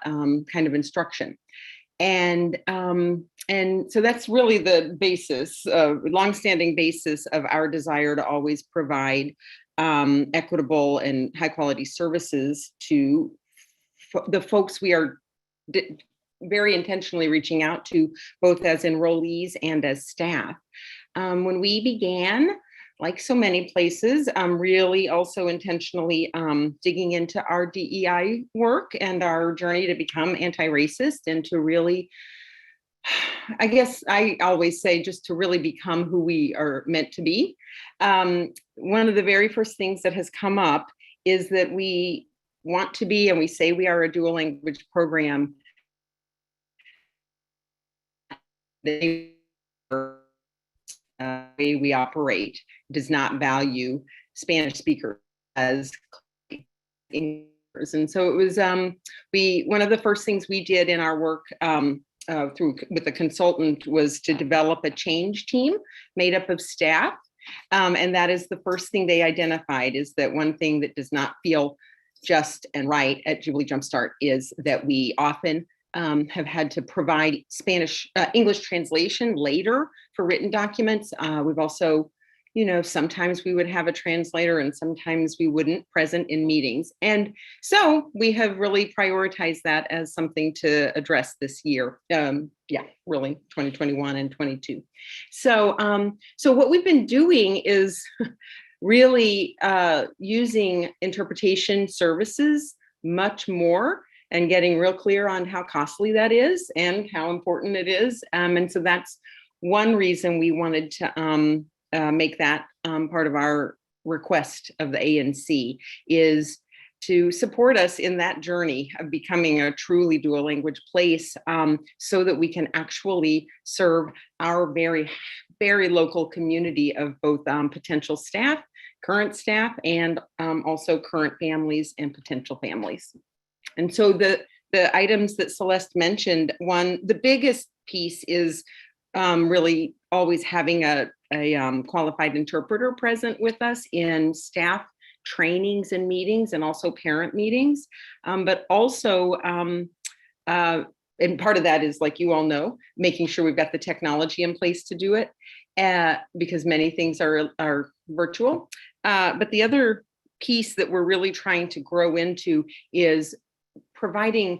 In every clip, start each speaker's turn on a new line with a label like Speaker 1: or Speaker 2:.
Speaker 1: kind of instruction. And so that's really the basis, longstanding basis of our desire to always provide equitable and high quality services to the folks we are very intentionally reaching out to, both as enrollees and as staff. When we began, like so many places, really also intentionally digging into our DEI work and our journey to become anti-racist and to really, I guess I always say, just to really become who we are meant to be. One of the very first things that has come up is that we want to be, and we say we are, a dual language program. The way we operate does not value Spanish speakers as English. And so it was one of the first things we did in our work with a consultant was to develop a change team made up of staff. And that is the first thing they identified, is that one thing that does not feel just and right at Jubilee Jumpstart is that we often have had to provide English translation later for written documents. We've also, sometimes we would have a translator and sometimes we wouldn't present in meetings. And so we have really prioritized that as something to address this year. Really 2021 and 22. So what we've been doing is really using interpretation services much more, and getting real clear on how costly that is and how important it is. And so that's one reason we wanted to make that part of our request of the ANC, is to support us in that journey of becoming a truly dual language place, so that we can actually serve our very, very local community of both potential staff, current staff, and also current families and potential families. And so the items that Celeste mentioned, the biggest piece is really always having a qualified interpreter present with us in staff trainings and meetings, and also parent meetings. But also, and part of that is, like you all know, making sure we've got the technology in place to do it, because many things are virtual. But the other piece that we're really trying to grow into is providing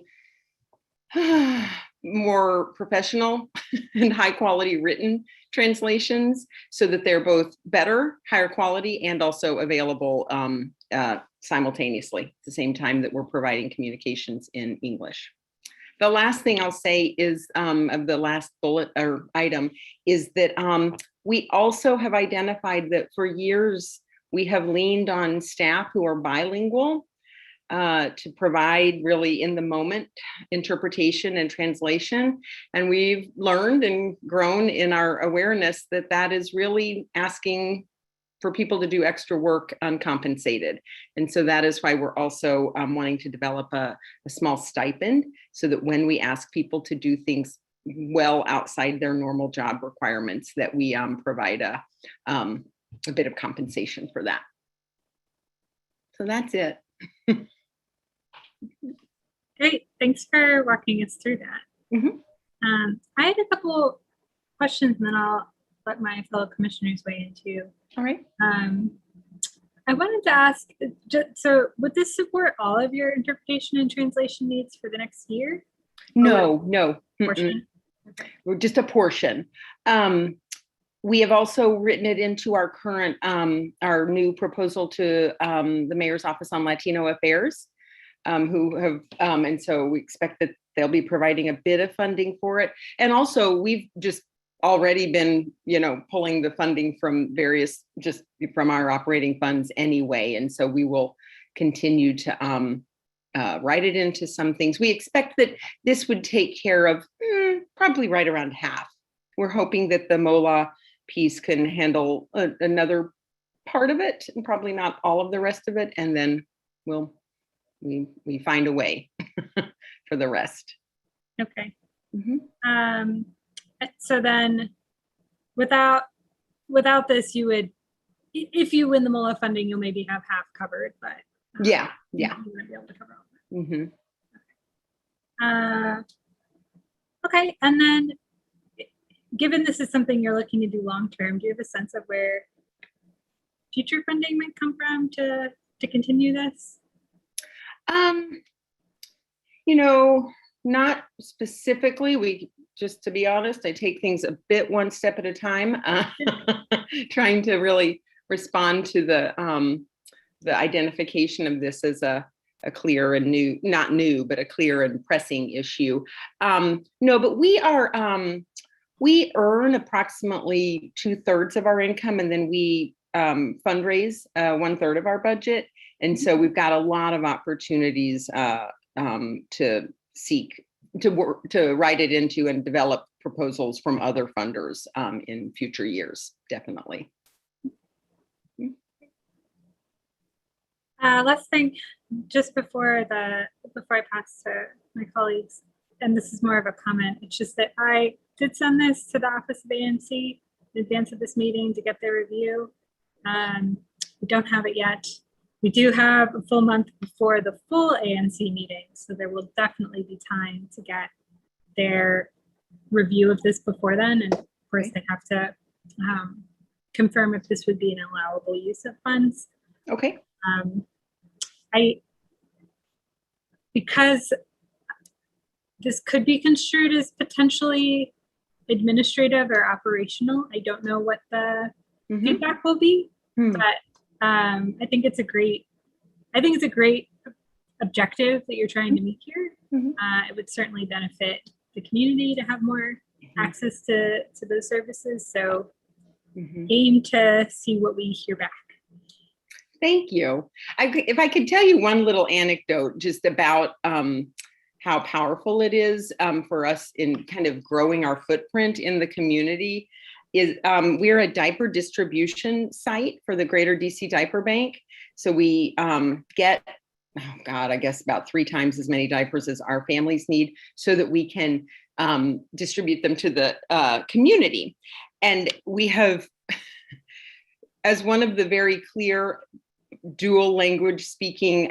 Speaker 1: more professional and high quality written translations, so that they're both better, higher quality, and also available simultaneously at the same time that we're providing communications in English. The last thing I'll say is, of the last bullet or item, is that we also have identified that for years we have leaned on staff who are bilingual to provide really in the moment interpretation and translation. And we've learned and grown in our awareness that that is really asking for people to do extra work uncompensated. And so that is why we're also wanting to develop a small stipend, so that when we ask people to do things well outside their normal job requirements, that we provide a bit of compensation for that. So that's it.
Speaker 2: Great, thanks for walking us through that. Mm-hmm. I had a couple questions, and then I'll let my fellow commissioners weigh in too.
Speaker 1: All right.
Speaker 2: I wanted to ask, so would this support all of your interpretation and translation needs for the next year?
Speaker 1: No.
Speaker 2: Portion?
Speaker 1: Okay. Just a portion. We have also written it into our current, our new proposal to the Mayor's Office on Latino Affairs, who have, and so we expect that they'll be providing a bit of funding for it. And also we've just already been, pulling the funding from just from our operating funds anyway. And so we will continue to write it into some things. We expect that this would take care of probably right around half. We're hoping that the MOLA piece can handle another part of it, and probably not all of the rest of it. And then we find a way for the rest.
Speaker 2: Okay. Mm-hmm. So then without this, you would, if you win the MOLA funding, you'll maybe have half covered, but
Speaker 1: yeah.
Speaker 2: You wouldn't be able to cover all of it.
Speaker 1: Mm-hmm.
Speaker 2: Okay, and then given this is something you're looking to do long-term, do you have a sense of where future funding might come from to continue this?
Speaker 1: You know, not specifically. Just to be honest, I take things a bit one step at a time, trying to really respond to the identification of this as a clear and new, not new, but a clear and pressing issue. No, but we earn approximately 2/3 of our income, and then we fundraise 1/3 of our budget. And so we've got a lot of opportunities to seek, to work, to write it into and develop proposals from other funders in future years, definitely.
Speaker 2: Last thing, just before I pass to my colleagues, and this is more of a comment, it's just that I did send this to the Office of ANC in advance of this meeting to get their review. We don't have it yet. We do have a full month before the full ANC meeting, so there will definitely be time to get their review of this before then. And of course, they have to confirm if this would be an allowable use of funds.
Speaker 1: Okay.
Speaker 2: Because this could be construed as potentially administrative or operational, I don't know what the feedback will be, but I think it's a great objective that you're trying to meet here. It would certainly benefit the community to have more access to those services. So aim to see what we hear back.
Speaker 1: Thank you. If I could tell you one little anecdote just about how powerful it is for us in kind of growing our footprint in the community, is we're a diaper distribution site for the Greater DC Diaper Bank. So we get, I guess about 3 times as many diapers as our families need, so that we can distribute them to the community. And we have, as one of the very clear dual language speaking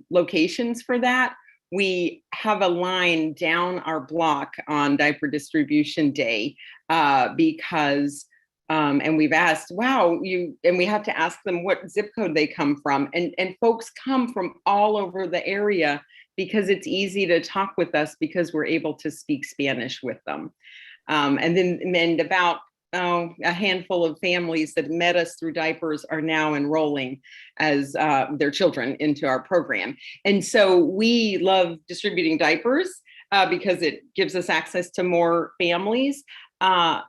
Speaker 1: locations for that, we have a line down our block on diaper distribution day because, and we've asked, and we have to ask them what zip code they come from. And folks come from all over the area because it's easy to talk with us because we're able to speak Spanish with them. And about a handful of families that met us through diapers are now enrolling as their children into our program. And so we love distributing diapers because it gives us access to more families. And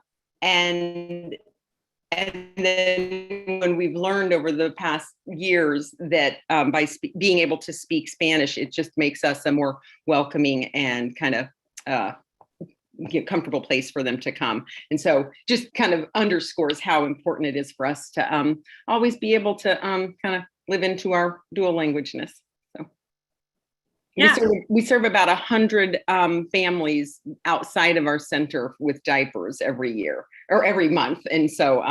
Speaker 1: then when we've learned over the past years that by being able to speak Spanish, it just makes us a more welcoming and kind of comfortable place for them to come. And so just kind of underscores how important it is for us to always be able to kind of live into our dual languageness. So yeah. We serve about 100 families outside of our center with diapers every year or every month. And so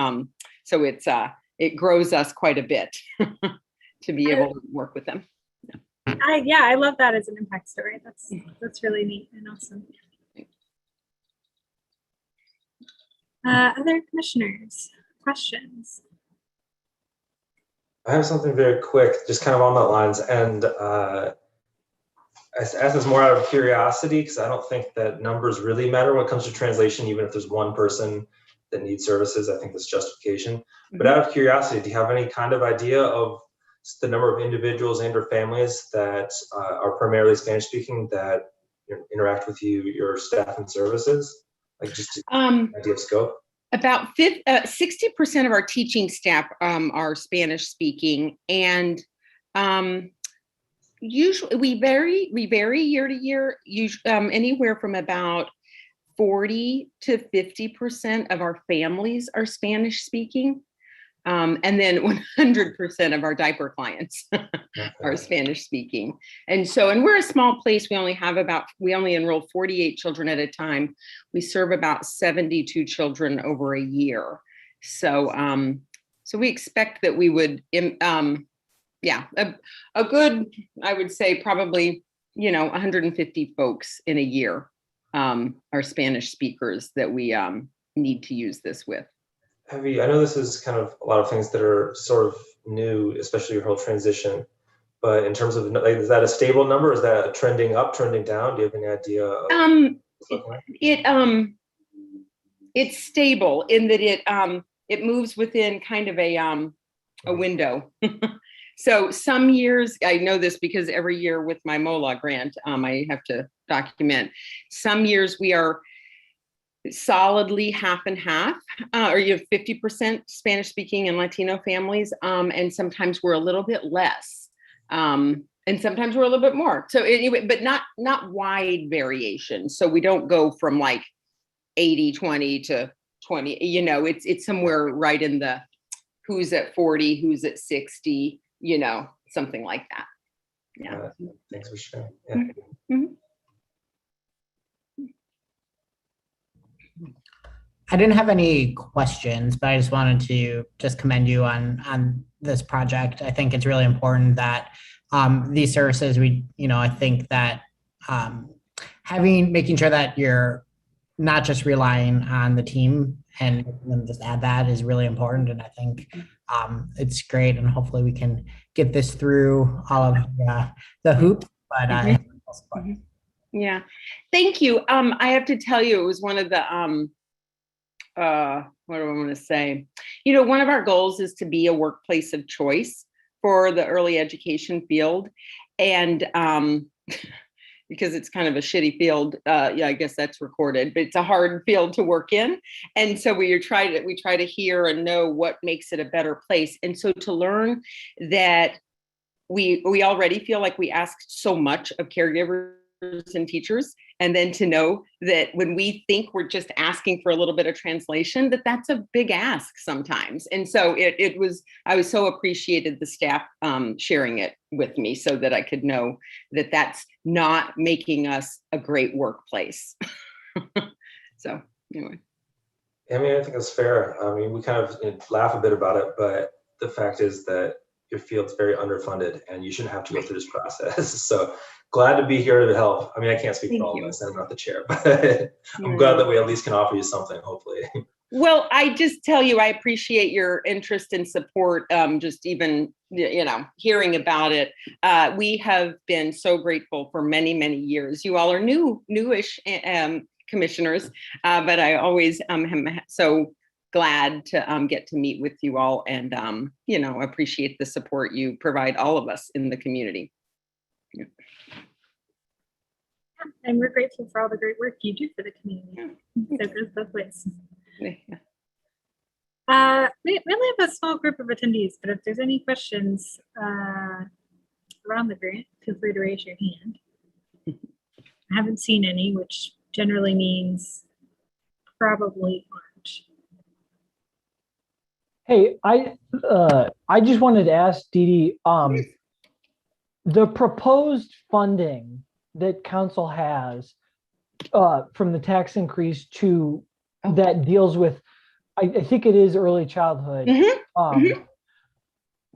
Speaker 1: so it grows us quite a bit to be able to work with them.
Speaker 2: Yeah. I love that as an impact story. That's really neat and awesome. Other commissioners, questions?
Speaker 3: I have something very quick, just kind of on that lines, and I ask this more out of curiosity because I don't think that numbers really matter when it comes to translation, even if there's one person that needs services. I think that's justification. But out of curiosity, do you have any kind of idea of the number of individuals and or families that are primarily Spanish speaking that interact with you, your staff and services? Like just an idea of scope?
Speaker 1: About 60% of our teaching staff are Spanish speaking, and usually we vary year to year. Anywhere from about 40 to 50% of our families are Spanish speaking. And then 100% of our diaper clients are Spanish speaking. And we're a small place. We only enroll 48 children at a time. We serve about 72 children over a year. So we expect that we would, a good, I would say probably, 150 folks in a year our Spanish speakers that we need to use this with.
Speaker 3: I know this is kind of a lot of things that are sort of new, especially your whole transition, but in terms of, like, is that a stable number? Is that trending up, trending down? Do you have any idea of what's looking like?
Speaker 1: It's stable in that it moves within kind of a window. So some years, I know this because every year with my MOLA grant, I have to document. Some years we are solidly half and half, or you have 50% Spanish speaking and Latino families, and sometimes we're a little bit less, and sometimes we're a little bit more. So anyway, but not wide variation. So we don't go from like 80-20 to 20. You know, it's somewhere right in the who's at 40, who's at 60. You know, something like that. Yeah.
Speaker 3: Thanks for sharing. Yeah.
Speaker 1: Mm-hmm.
Speaker 4: I didn't have any questions, but I just wanted to just commend you on this project. I think it's really important that these services, I think that making sure that you're not just relying on the team and then just add that is really important. And I think it's great, and hopefully we can get this through all of the hoops. But
Speaker 1: yeah, thank you. I have to tell you, it was one of the what do I want to say? You know, one of our goals is to be a workplace of choice for the early education field, and because it's kind of a shitty field, yeah, I guess that's recorded, but it's a hard field to work in. And so we try to hear and know what makes it a better place. And so to learn that we already feel like we ask so much of caregivers and teachers, and then to know that when we think we're just asking for a little bit of translation, that's a big ask sometimes. And so I was so appreciated the staff sharing it with me so that I could know that that's not making us a great workplace. So anyway.
Speaker 3: I mean, I think it's fair. I mean, we kind of laugh a bit about it, but the fact is that your field's very underfunded and you shouldn't have to go through this process. So glad to be here to help. I mean, I can't speak for all of us, I'm not the chair, but I'm glad that we at least can offer you something, hopefully.
Speaker 1: Well, I just tell you, I appreciate your interest and support. Just even, hearing about it. We have been so grateful for many, many years. You all are newish commissioners, but I always am so glad to get to meet with you all and, appreciate the support you provide all of us in the community. Yeah.
Speaker 2: And we're grateful for all the great work you do for the community. So it goes both ways.
Speaker 1: Yeah.
Speaker 2: We only have a small group of attendees, but if there's any questions around the grant, feel free to raise your hand. I haven't seen any, which generally means probably aren't.
Speaker 5: Hey, I just wanted to ask Dee Dee, the proposed funding that council has from the tax increase to that deals with, I think it is early childhood,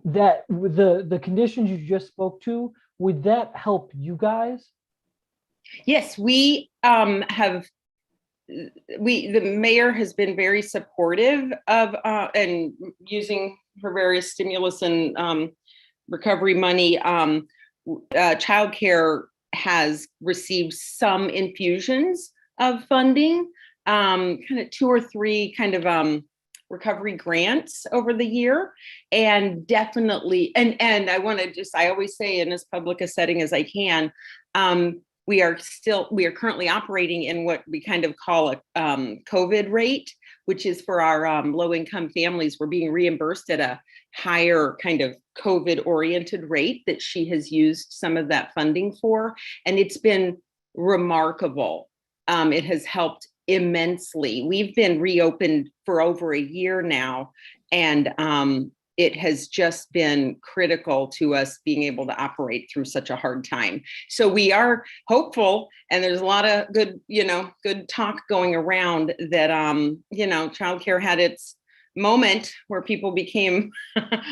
Speaker 5: that the conditions you just spoke to, would that help you guys?
Speaker 1: Yes, we the mayor has been very supportive of and using her various stimulus and recovery money. Childcare has received some infusions of funding, kind of 2 or 3 kind of recovery grants over the year, and definitely, and I want to I always say in as public a setting as I can, we are currently operating in what we kind of call a COVID rate, which is for our low-income families. We're being reimbursed at a higher kind of COVID-oriented rate that she has used some of that funding for, and it's been remarkable. It has helped immensely. We've been reopened for over a year now, and it has just been critical to us being able to operate through such a hard time. So we are hopeful, and there's a lot of good talk going around that, childcare had its moment where people became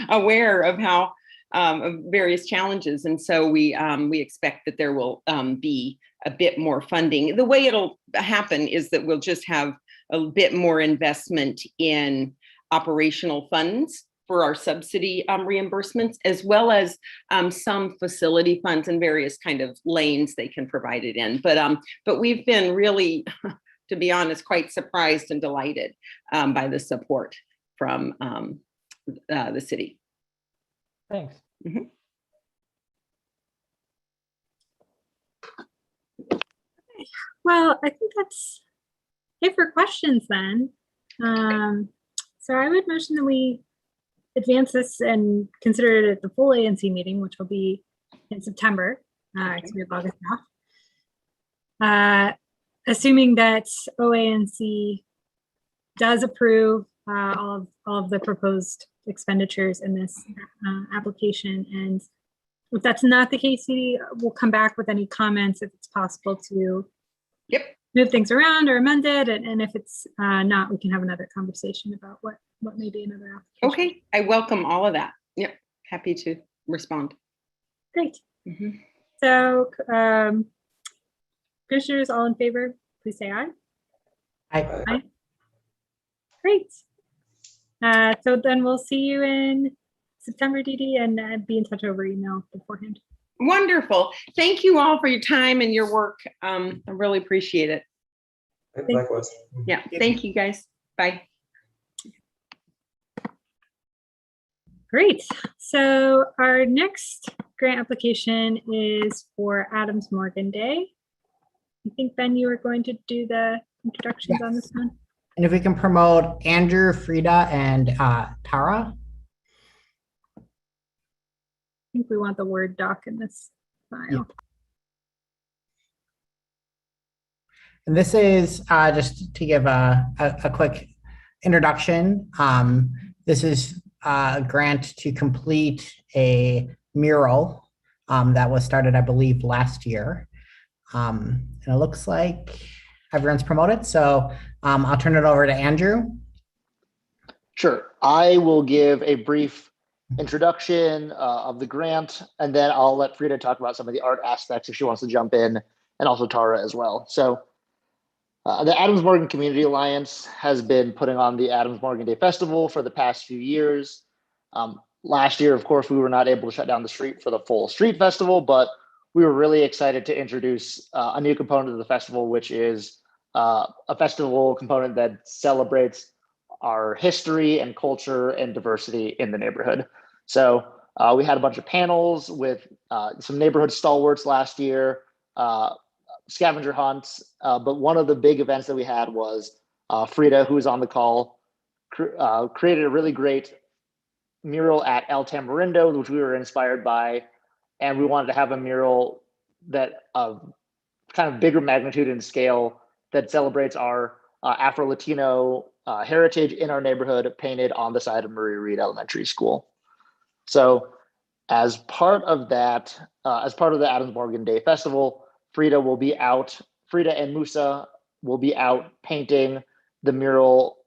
Speaker 1: aware of how of various challenges. And so we expect that there will be a bit more funding. The way it'll happen is that we'll just have a bit more investment in operational funds for our subsidy reimbursements, as well as some facility funds and various kind of lanes they can provide it in. But we've been really, to be honest, quite surprised and delighted by the support from the city.
Speaker 5: Thanks.
Speaker 1: Mhm.
Speaker 2: Well, I think that's it for questions then. So I would motion that we advance this and consider it at the full ANC meeting, which will be in September, because we have August off. Assuming that OANC does approve all of the proposed expenditures in this application. And if that's not the case, we'll come back with any comments if it's possible to move things around or amend it. And if it's not, we can have another conversation about what may be another application.
Speaker 1: Okay, I welcome all of that. Yep, happy to respond.
Speaker 2: Great. So, commissioners, all in favor, please say aye.
Speaker 4: Aye.
Speaker 2: Great. So then we'll see you in September, Dee Dee, and be in touch over email beforehand.
Speaker 1: Wonderful. Thank you all for your time and your work. I really appreciate it.
Speaker 3: Likewise.
Speaker 1: Yeah, thank you guys. Bye.
Speaker 2: Great. So our next grant application is for Adams Morgan Day. I think, Ben, you were going to do the introductions on this one.
Speaker 4: And if we can promote Andrew, Frida, and Tara.
Speaker 2: I think we want the Word doc in this file.
Speaker 4: Yeah. And this is just to give a quick introduction. This is a grant to complete a mural that was started, I believe, last year. And it looks like everyone's promoted. So I'll turn it over to Andrew.
Speaker 6: Sure. I will give a brief introduction of the grant, and then I'll let Frida talk about some of the art aspects if she wants to jump in, and also Tara as well. So the Adams Morgan Community Alliance has been putting on the Adams Morgan Day Festival for the past few years. Last year, of course, we were not able to shut down the street for the full street festival, but we were really excited to introduce a new component of the festival, which is a festival component that celebrates our history and culture and diversity in the neighborhood. So we had a bunch of panels with some neighborhood stalwarts last year, scavenger hunts, but one of the big events that we had was Frida, who was on the call, created a really great mural at El Tamarindo, which we were inspired by, and we wanted to have a mural that kind of bigger magnitude and scale that celebrates our Afro-Latino heritage in our neighborhood, painted on the side of Murray Reed Elementary School. So as part of that, as part of the Adams Morgan Day Festival, Frida and Musa will be out painting the mural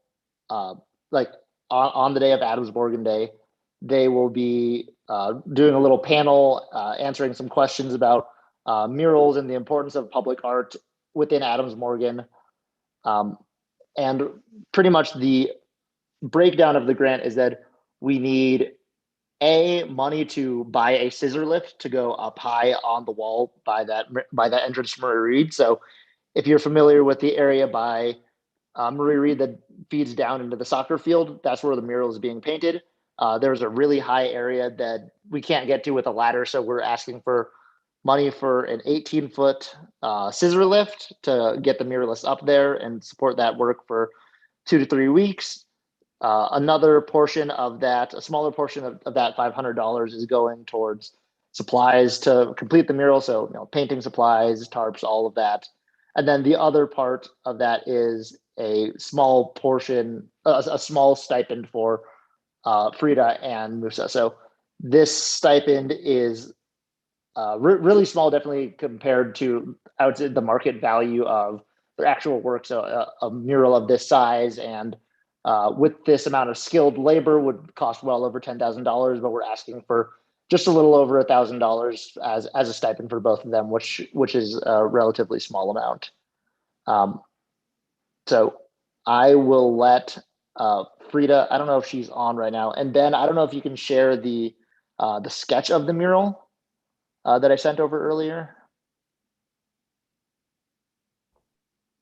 Speaker 6: like on the day of Adams Morgan Day. They will be doing a little panel, answering some questions about murals and the importance of public art within Adams Morgan. And pretty much the breakdown of the grant is that we need money to buy a scissor lift to go up high on the wall by that entrance to Murray Reed. So if you're familiar with the area by Murray Reed that feeds down into the soccer field, that's where the mural is being painted. There's a really high area that we can't get to with a ladder, so we're asking for money for an 18-foot scissor lift to get the muralist up there and support that work for 2 to 3 weeks. Another portion of that, a smaller portion of that $500 is going towards supplies to complete the mural. So, painting supplies, tarps, all of that. And then the other part of that is a small portion, a small stipend for Frida and Musa. So this stipend is really small, definitely compared to, I would say, the market value of their actual work. So a mural of this size and with this amount of skilled labor would cost well over $10,000, but we're asking for just a little over $1,000 as a stipend for both of them, which is a relatively small amount. So I will let Frida, I don't know if she's on right now, and Ben, I don't know if you can share the sketch of the mural that I sent over earlier.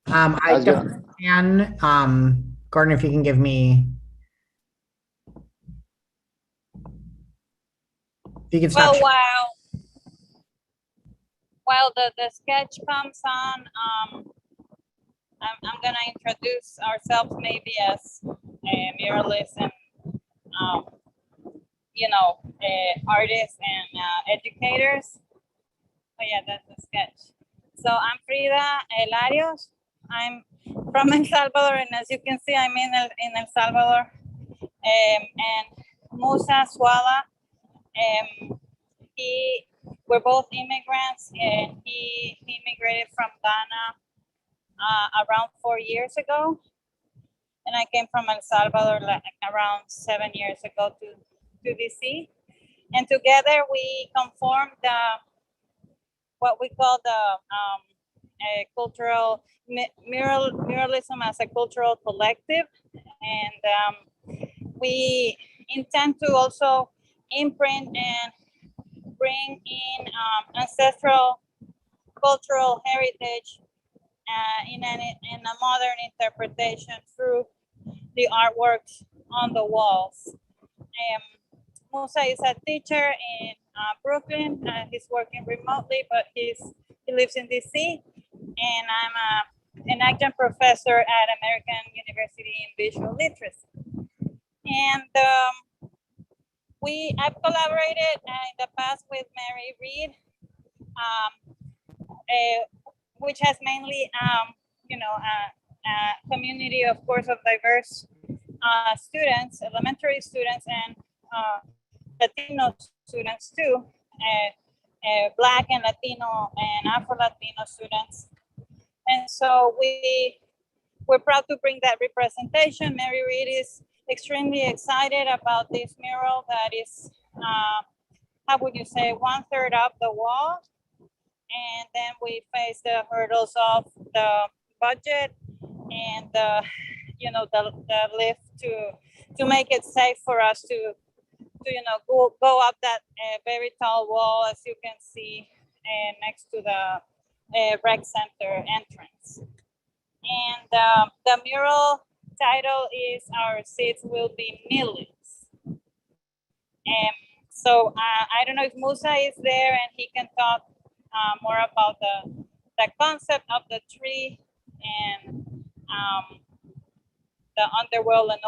Speaker 4: I definitely can. Gordon, if you can give me. If you can stop.
Speaker 7: Well, while the sketch comes on, I'm gonna introduce ourselves maybe as muralists and artists and educators. Oh yeah, that's the sketch. So I'm Frida Larios. I'm from El Salvador, and as you can see, I'm in El Salvador. And Musa Swala, we're both immigrants, and he immigrated from Ghana around 4 years ago, and I came from El Salvador like around 7 years ago to DC, and together we conformed what we call the cultural muralism as a cultural collective, and we intend to also imprint and bring in ancestral cultural heritage in a modern interpretation through the artworks on the walls. Musa is a teacher in Brooklyn. He's working remotely, but he lives in DC. And I'm an adjunct professor at American University in Visual Literacy. And I've collaborated in the past with Mary Reed, which has mainly, a community, of course, of diverse students, elementary students, and Latino students too, Black and Latino and Afro-Latino students. And so we're proud to bring that representation. Mary Reed is extremely excited about this mural that is, how would you say, 1/3 of the wall. And then we face the hurdles of the budget and the lift to make it safe for us to go up that very tall wall, as you can see, next to the rec center entrance. And the mural title is "Our Seeds Will Be Millions." So I don't know if Musa is there and he can talk more about the concept of the tree and the underworld and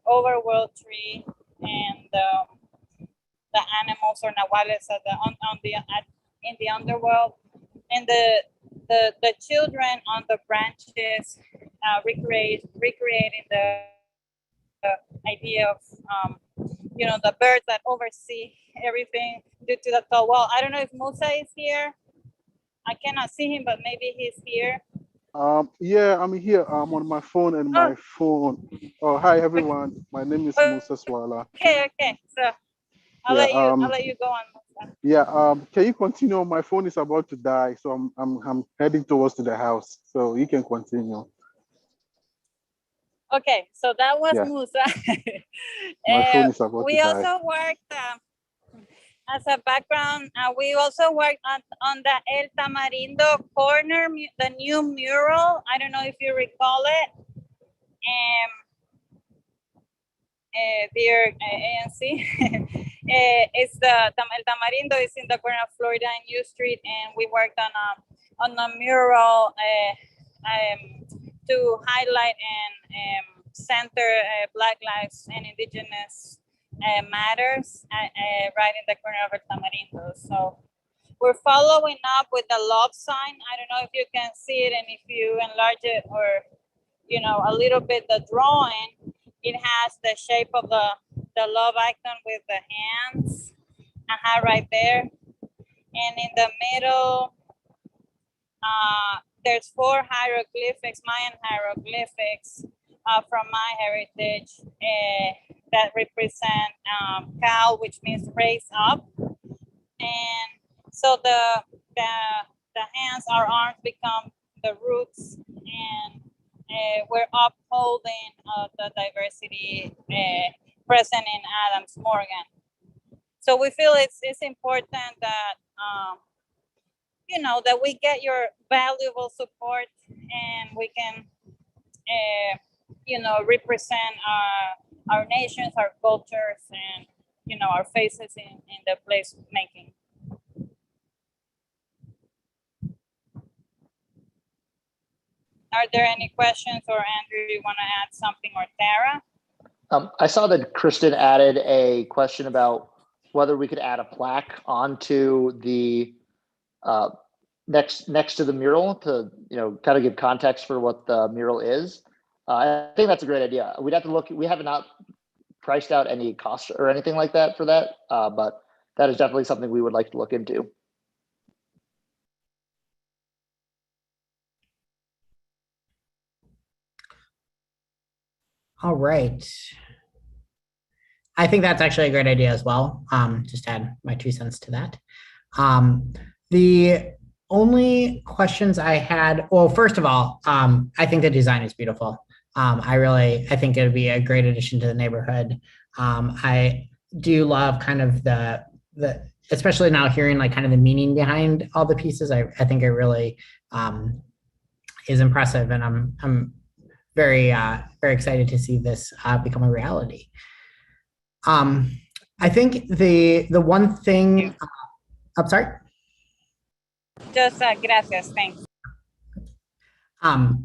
Speaker 7: overworld tree, and the animals or nahuales in the underworld, and the children on the branches recreating the idea of the birds that oversee everything due to the tall wall. I don't know if Musa is here. I cannot see him, but maybe he's here.
Speaker 8: Yeah, I'm here. I'm on my phone, and my phone. Oh, hi everyone. My name is Musa Swala.
Speaker 7: Okay. So I'll let you go on, Musa.
Speaker 8: Yeah. Can you continue? My phone is about to die, so I'm heading towards to the house. So you can continue.
Speaker 7: Okay, so that was Musa.
Speaker 8: My phone is about
Speaker 7: we
Speaker 8: to die.
Speaker 7: also worked as a background. We also worked on the El Tamarindo corner, the new mural. I don't know if you recall it. Dear ANC, it's El Tamarindo is in the corner of Florida and U Street, and we worked on a mural to highlight and center Black lives and Indigenous matters right in the corner of El Tamarindo. So we're following up with the love sign. I don't know if you can see it, and if you enlarge it or a little bit the drawing, it has the shape of the love icon with the hands right there. And in the middle, there's 4 hieroglyphics, Mayan hieroglyphics from my heritage that represent cow, which means raise up. And so the hands, our arms become the roots, and we're upholding the diversity present in Adams Morgan. So we feel it's important that that we get your valuable support, and we can represent our nations, our cultures, and our faces in the place making. Are there any questions, or Andrew, you want to add something, or Tara?
Speaker 6: I saw that Kristen added a question about whether we could add a plaque onto the next to the mural to kind of give context for what the mural is. I think that's a great idea. We'd have to look. We have not priced out any costs or anything like that for that, but that is definitely something we would like to look into.
Speaker 4: All right. I think that's actually a great idea as well. Just add my 2 cents to that. The only questions I had, well, first of all, I think the design is beautiful. I think it would be a great addition to the neighborhood. I do love kind of the especially now hearing like kind of the meaning behind all the pieces. I think it really is impressive, and I'm very very excited to see this become a reality. I think the one thing. I'm sorry.
Speaker 7: Just gracias, thanks.
Speaker 4: I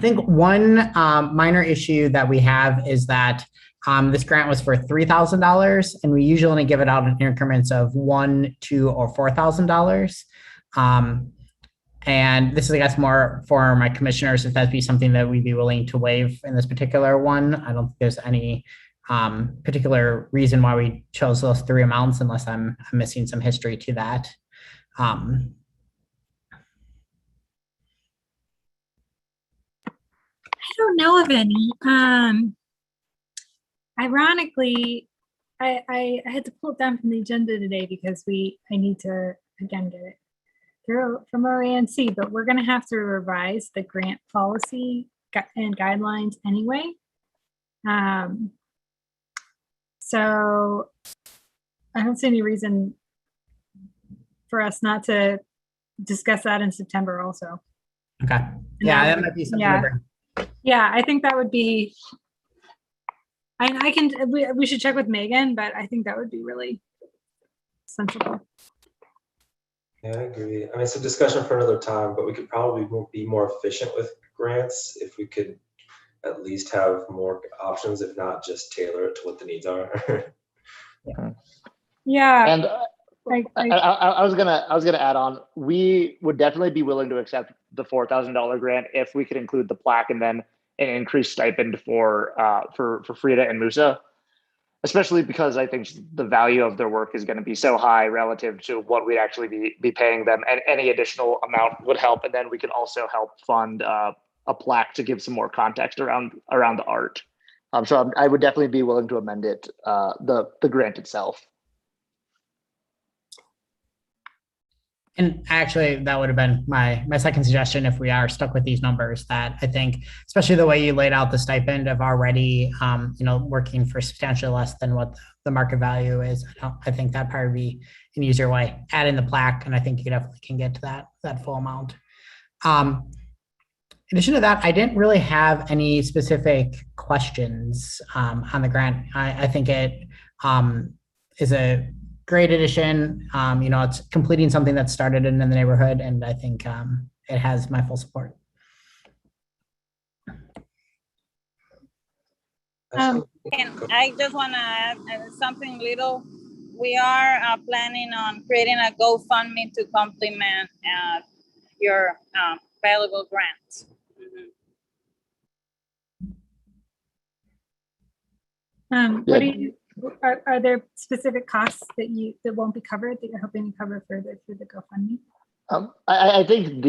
Speaker 4: think one minor issue that we have is that this grant was for $3,000, and we usually only give it out in increments of $1,000, $2,000, or $4,000. And this is, I guess, more for my commissioners, if that'd be something that we'd be willing to waive in this particular one. I don't think there's any particular reason why we chose those 3 amounts, unless I'm missing some history to that.
Speaker 2: I don't know of any. Ironically, I had to pull it down from the agenda today because I need to again get it through from our ANC, but we're going to have to revise the grant policy and guidelines anyway. So I don't see any reason for us not to discuss that in September also.
Speaker 4: Okay. Yeah, that might be something to bring.
Speaker 2: Yeah, I think that would be, we should check with Megan, but I think that would be really sensible.
Speaker 3: Yeah, I agree. I mean, it's a discussion for another time, but we could probably be more efficient with grants if we could at least have more options, if not just tailor it to what the needs are.
Speaker 2: Yeah.
Speaker 6: And I was gonna add on. We would definitely be willing to accept the $4,000 grant if we could include the plaque and then an increased stipend for Frida and Musa, especially because I think the value of their work is going to be so high relative to what we'd actually be paying them, and any additional amount would help. And then we can also help fund a plaque to give some more context around the art. So I would definitely be willing to amend it, the grant itself.
Speaker 4: And actually, that would have been my second suggestion if we are stuck with these numbers, that I think, especially the way you laid out the stipend of already, working for substantially less than what the market value is. I think that probably be an easier way. Add in the plaque, and I think you definitely can get to that full amount. In addition to that, I didn't really have any specific questions on the grant. I think it is a great addition. It's completing something that started in the neighborhood, and I think it has my full support.
Speaker 7: And I just want to add something little. We are planning on creating a GoFundMe to complement your valuable grant.
Speaker 2: What do you? Are there specific costs that won't be covered that you're hoping to cover for the GoFundMe?
Speaker 6: I think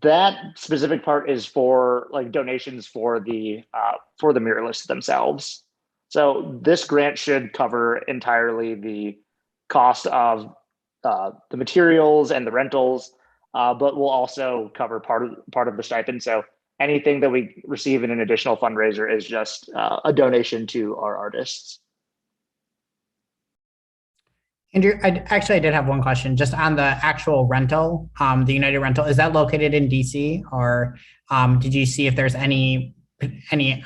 Speaker 6: that specific part is for like donations for the muralists themselves. So this grant should cover entirely the cost of the materials and the rentals, but we'll also cover part of the stipend. So anything that we receive in an additional fundraiser is just a donation to our artists.
Speaker 4: Andrew, I did have one question just on the actual rental, the United rental. Is that located in DC, or did you see if there's any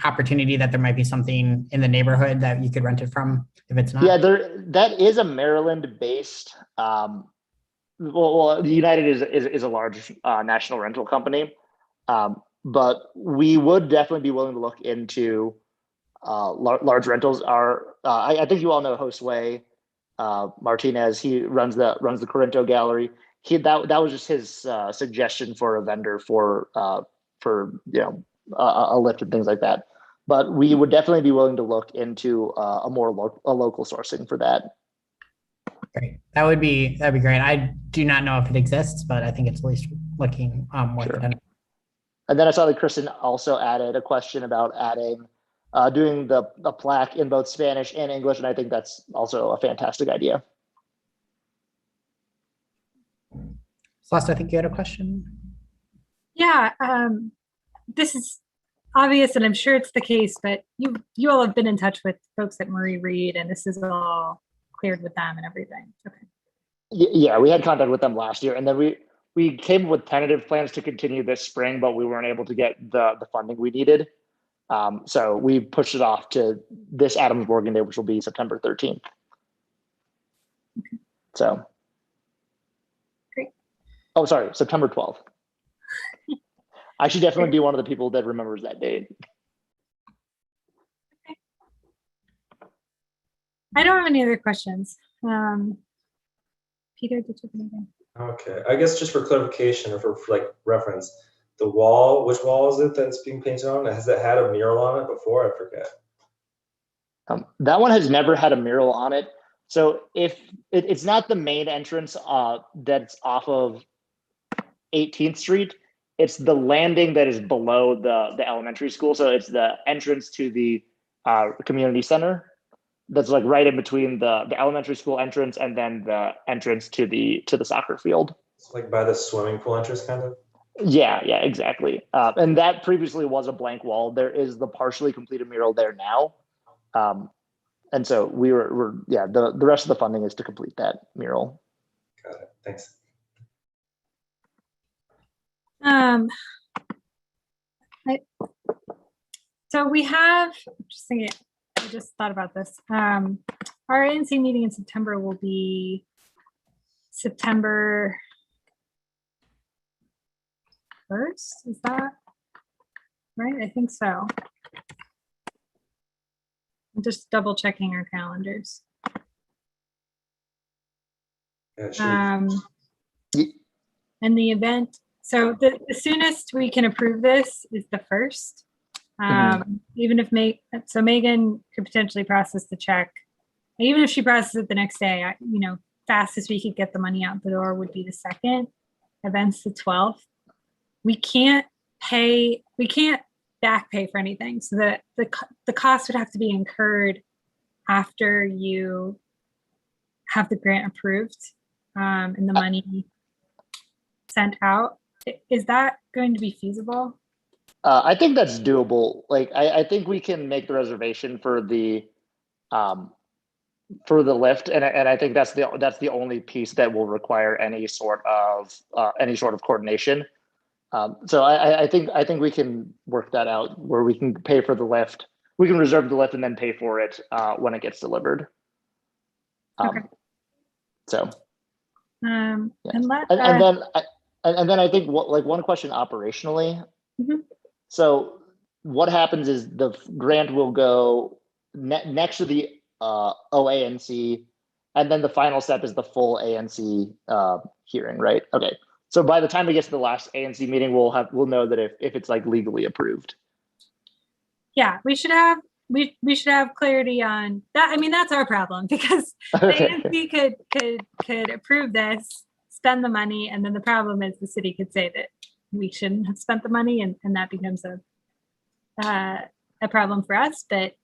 Speaker 4: opportunity that there might be something in the neighborhood that you could rent it from if it's not?
Speaker 6: Yeah, that is a Maryland-based. Well, the United is a large national rental company, but we would definitely be willing to look into large rentals. I think you all know Josue Martinez. He runs the Corinto Gallery. That was just his suggestion for a vendor for a lift and things like that. But we would definitely be willing to look into a local sourcing for that.
Speaker 4: Great. That'd be great. I do not know if it exists, but I think it's at least looking worth it.
Speaker 6: And then I saw that Kristen also added a question about doing a plaque in both Spanish and English, and I think that's also a fantastic idea.
Speaker 4: Celeste, I think you had a question.
Speaker 2: Yeah, this is obvious, and I'm sure it's the case, but you all have been in touch with folks at Murray Reed, and this is all cleared with them and everything. Okay.
Speaker 6: Yeah, we had contact with them last year, and then we came up with tentative plans to continue this spring, but we weren't able to get the funding we needed. So we pushed it off to this Adams Morgan Day, which will be September 13th.
Speaker 2: Okay.
Speaker 6: So.
Speaker 2: Great.
Speaker 6: Oh, sorry, September 12th. I should definitely be one of the people that remembers that date.
Speaker 2: Okay. I don't have any other questions. Peter, did you have anything?
Speaker 3: Okay, I guess just for clarification or for like reference, the wall, which wall is it that's being painted on? Has it had a mural on it before? I forget.
Speaker 6: That one has never had a mural on it. So if it's not the main entrance that's off of 18th Street, it's the landing that is below the elementary school. So it's the entrance to the community center. That's like right in between the elementary school entrance and then the entrance to the soccer field.
Speaker 3: It's like by the swimming pool entrance, kind of.
Speaker 6: Yeah, exactly. And that previously was a blank wall. There is the partially completed mural there now, and so the rest of the funding is to complete that mural.
Speaker 3: Got it. Thanks.
Speaker 2: So we have, just thinking, I just thought about this. Our ANC meeting in September will be September 1st. Is that right? I think so. I'm just double checking our calendars.
Speaker 3: Yeah,
Speaker 2: and the event, so the soonest we can approve this is the 1st. Even if Megan could potentially process the check, even if she processes it the next day, fastest we could get the money out the door would be the 2nd. Event's the 12th. We can't back pay for anything. So the cost would have to be incurred after you have the grant approved and the money sent out. Is that going to be feasible?
Speaker 6: I think that's doable. Like, I think we can make the reservation for the lift, and I think that's the only piece that will require any sort of coordination. So I think we can work that out where we can pay for the lift. We can reserve the lift and then pay for it when it gets delivered.
Speaker 2: Okay.
Speaker 6: So.
Speaker 2: Yes.
Speaker 6: And then I think one question operationally.
Speaker 2: Mm-hmm.
Speaker 6: So what happens is the grant will go next to the OANC, and then the final step is the full ANC hearing, right? Okay. So by the time it gets to the last ANC meeting, we'll know that if it's like legally approved.
Speaker 2: Yeah, we should have clarity on that. I mean, that's our problem because the ANC could approve this, spend the money, and then the problem is the city could say that we shouldn't have spent the money, and that becomes a problem for us. But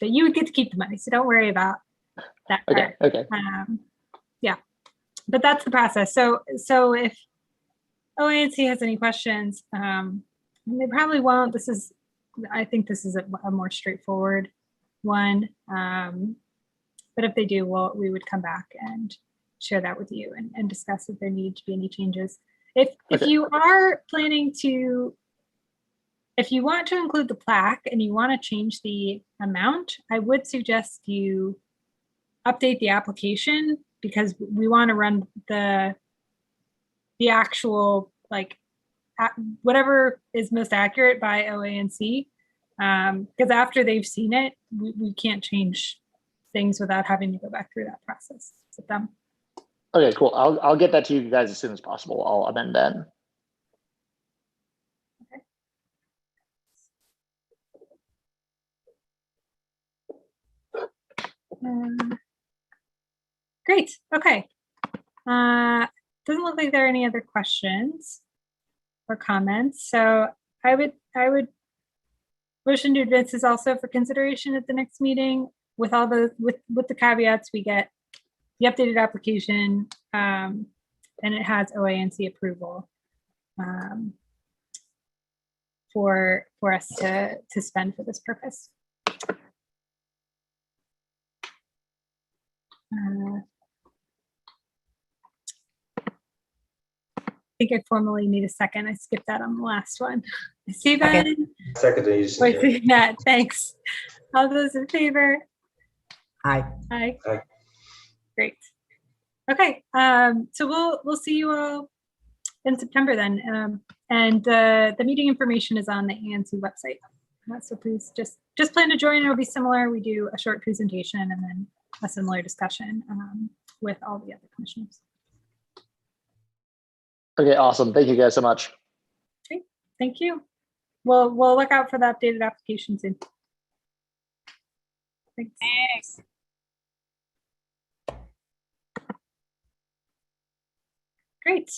Speaker 2: you would get to keep the money, so don't worry about that part.
Speaker 6: Okay.
Speaker 2: Yeah. but that's the process. So if OANC has any questions, they probably won't. I think this is a more straightforward one. But if they do, we would come back and share that with you and discuss if there need to be any changes. If you are planning to, if you want to include the plaque and you want to change the amount, I would suggest you update the application, because we want to run the actual, like, whatever is most accurate by OANC, because after they've seen it, we can't change things without having to go back through that process with them.
Speaker 6: Okay, cool. I'll get that to you guys as soon as possible. I'll amend that.
Speaker 2: Great. Okay. Doesn't look like there are any other questions or comments. So I would motion to advance this also for consideration at the next meeting with all with the caveats. We get the updated application, and it has OANC approval for us to spend for this purpose. I think I formally need a second. I skipped that on the last one. Stephen?
Speaker 3: Second.
Speaker 2: Matt, thanks. All those in favor?
Speaker 4: Aye.
Speaker 2: Aye. Aye. Great. Okay, so we'll see you all in September then. And the meeting information is on the ANC website. So please just plan to join. It'll be similar. We do a short presentation and then a similar discussion with all the other commissioners.
Speaker 6: Okay, awesome. Thank you guys so much.
Speaker 2: Okay, thank you. We'll look out for the updated application soon. Thanks.
Speaker 7: Thanks.
Speaker 2: Great.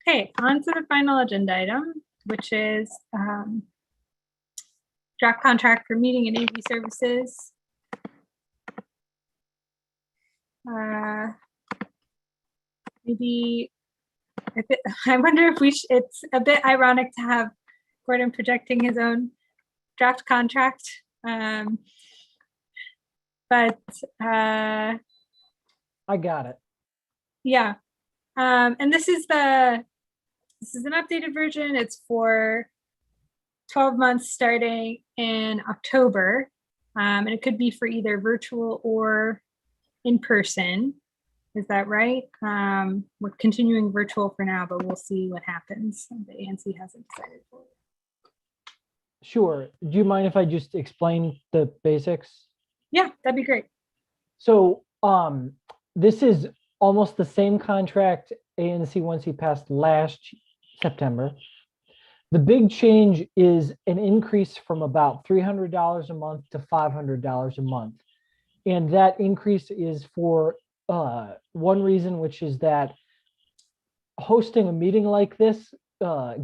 Speaker 2: Okay, on to the final agenda item, which is draft contract for meeting and AV services. Maybe I wonder if it's a bit ironic to have Gordon projecting his own draft contract, but
Speaker 5: I got it.
Speaker 2: Yeah, and this is an updated version. It's for 12 months starting in October, and it could be for either virtual or in person. Is that right? We're continuing virtual for now, but we'll see what happens. The ANC hasn't decided for it.
Speaker 5: Sure. Do you mind if I just explain the basics?
Speaker 2: Yeah, that'd be great.
Speaker 5: So this is almost the same contract ANC once passed last September. The big change is an increase from about $300 a month to $500 a month. And that increase is for one reason, which is that hosting a meeting like this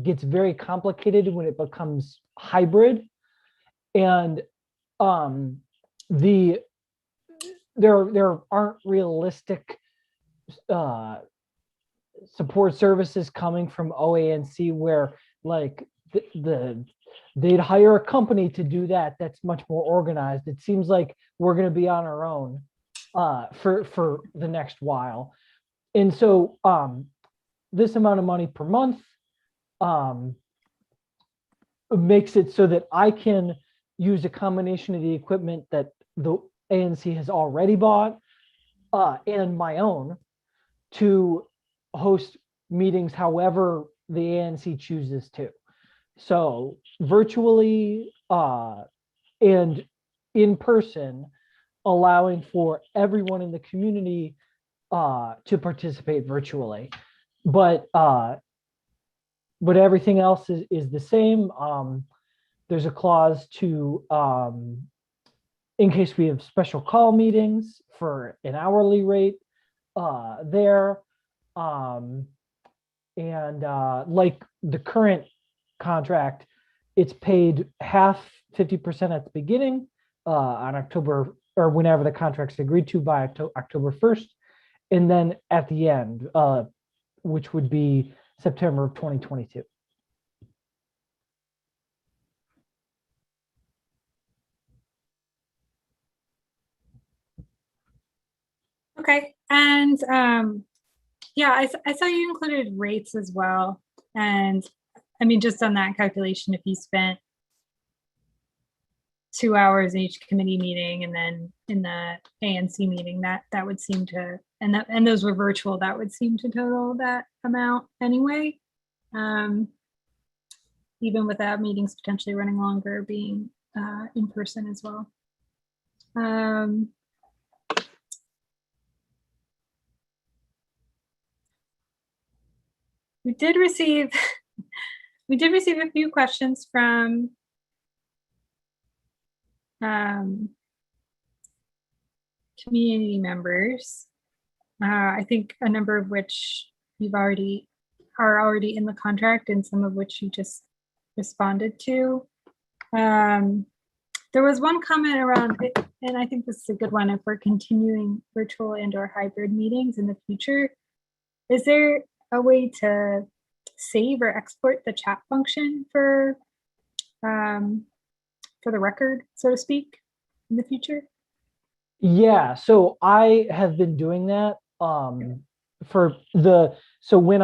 Speaker 5: gets very complicated when it becomes hybrid. And there aren't realistic support services coming from OANC where like they'd hire a company to do that. That's much more organized. It seems like we're going to be on our own for the next while. And so this amount of money per month makes it so that I can use a combination of the equipment that the ANC has already bought and my own to host meetings however the ANC chooses to. So virtually and in person, allowing for everyone in the community to participate virtually. But everything else is the same. There's a clause to, in case we have special call meetings for an hourly rate there. And like the current contract, it's paid half, 50% at the beginning on October, or whenever the contract's agreed to by October 1st. and then at the end, which would be September of 2022.
Speaker 2: Okay, and yeah, I saw you included rates as well. And I mean, just on that calculation, if you spent 2 hours in each committee meeting and then in the ANC meeting, that would seem to, and those were virtual, that would seem to total that amount anyway. Even without meetings potentially running longer, being in person as well. We did receive a few questions from community members. I think a number of which are already in the contract, and some of which you just responded to. There was one comment around it, and I think this is a good one. If we're continuing virtual and/or hybrid meetings in the future, is there a way to save or export the chat function for the record, so to speak, in the future?
Speaker 5: Yeah, so I have been doing that so when